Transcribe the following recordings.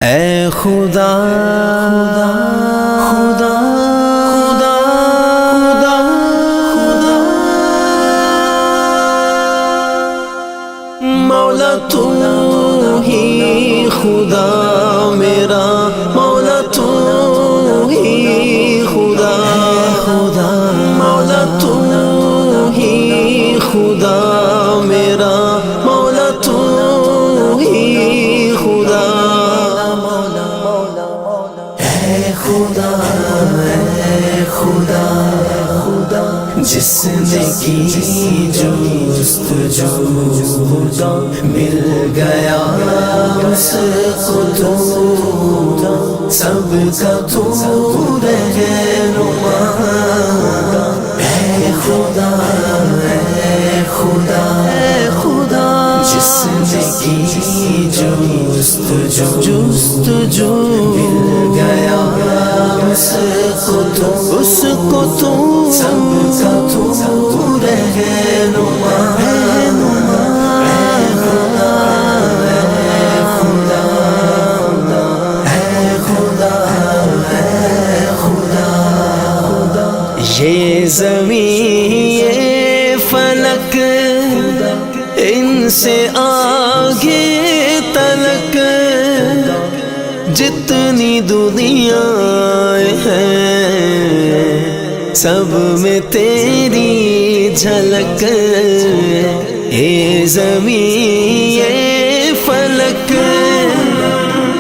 اے خدا خدا خدا خدا خدا مولا تو ہی خدا میرا مولا تو ہی خدا خدا مولا تو ہی خدا میرا مولا تو ہی خدا خدا اے خدا خدا جس نے کی جستجو مل گیا اس کو تو سب کا تو رہنما اے خدا اے خدا اے خدا جس نے کی جستجو مل گیا اس کو تو سب کا تو رہنما یہ زمین یہ فلک ان سے آگے تلک جتنی دنیا ہے سب میں تیری جھلک اے زمین یہ فلک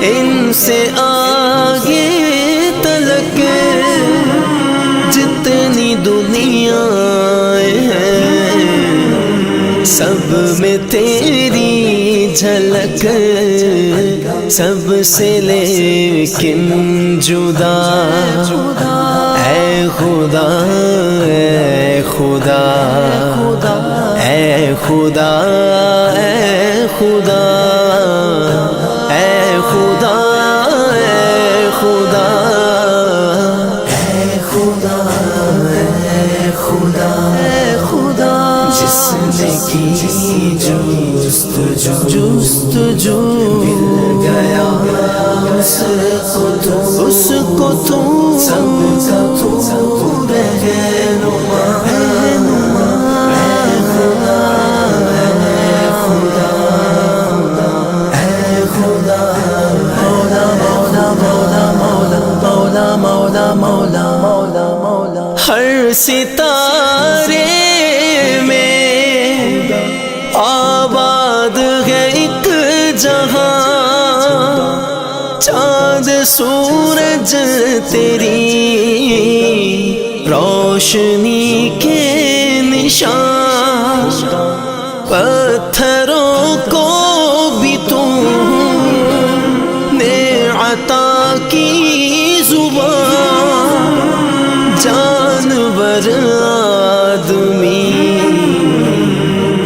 ان سے آگے تلک جتنی دنیا ہے سب میں تیری جھلک سب سے لیکن جدا اے خدا اے خدا اے خدا اے خدا اے خدا اے خدا خدا جس نے کی جستجو مل گیا اس کو تو سب کا تو رہنما ہر ستارے میں آباد ہے ایک جہاں چاند سورج تیری روشنی کے نشان پتھروں کو بھی تم نے عطا کی زبان جانور آدمی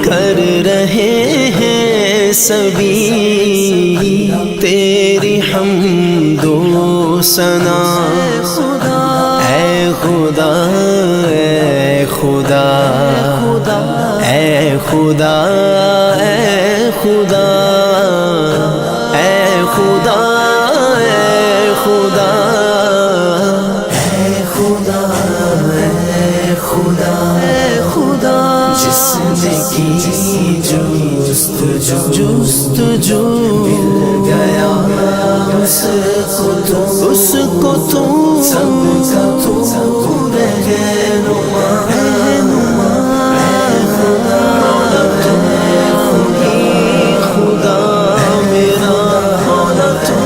کر رہے ہیں سبھی تیری حمد و ثنا اے خدا اے خدا اے خدا اے خدا اے خدا جس نے کی جستجو مل گیا اس کو تو سب کا تو رہنما خدا میرا مولا تو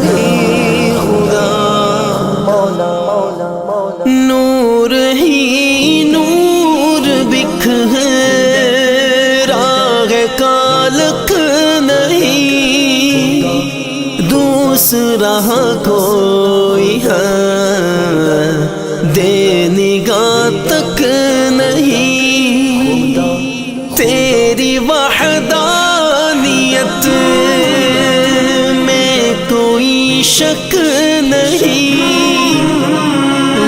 ہی خدا نور ہی کالک نہیں دوسرا کوئی ہے دے نگاہ تک نہیں تیری وحدانیت میں کوئی شک نہیں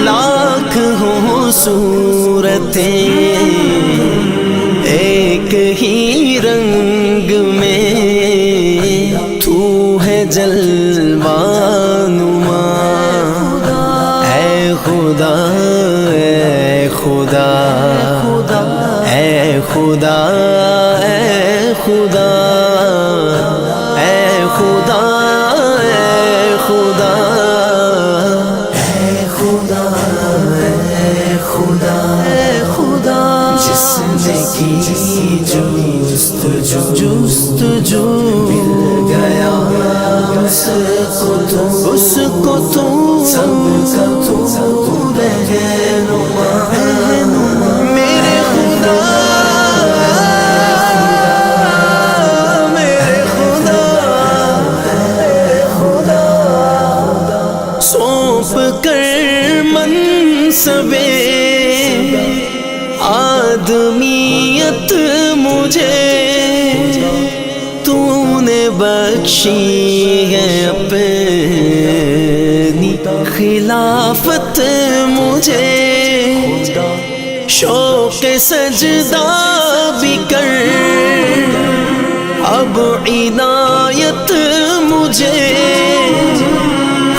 لاکھ ہوں صورتیں ایک ہی رنگ میں تو ہے جل جلوہ نما اے خدا اے خدا اے خدا اے خدا اے خدا اے خدا اے خدا اے خدا اے خدا جس نے کی جستجو مل گیا اس کو تو سب کا تو رہنما میرے خدا میرے خدا سونپ کر منصب آدمیت مجھے تو نے بخشی ہے اپنی خلافت مجھے شوق سجدہ بھی کر اب عنایت مجھے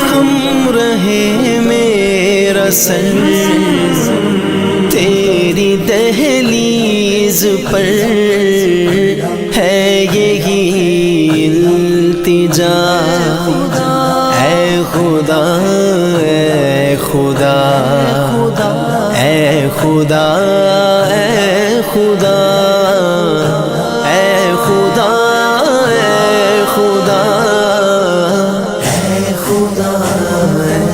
خم رہے میرا سر تیری دہلیز پر ہے یہی التجا اے خدا اے خدا اے خدا اے خدا اے خدا اے خدا اے خدا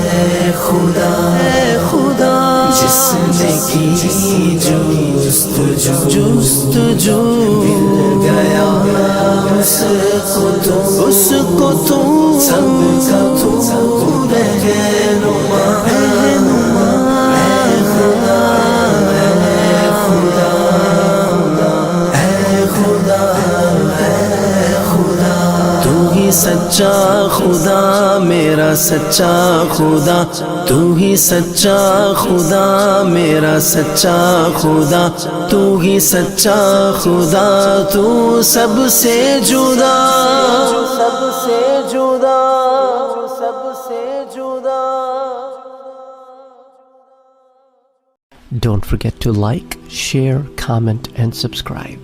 اے خدا اے خدا جس نے کی جستجو مل گیا اس کو تو سب کا تو رہنما اے خدا اے خدا اے خدا اے خدا تو ہی سچا خدا میرا سچا خدا تو ہی سچا خدا میرا سچا خدا تو ہی سچا خدا تو سب سے جدا سب سے جدا سب سے جدا. Don't forget to like, share, comment and subscribe.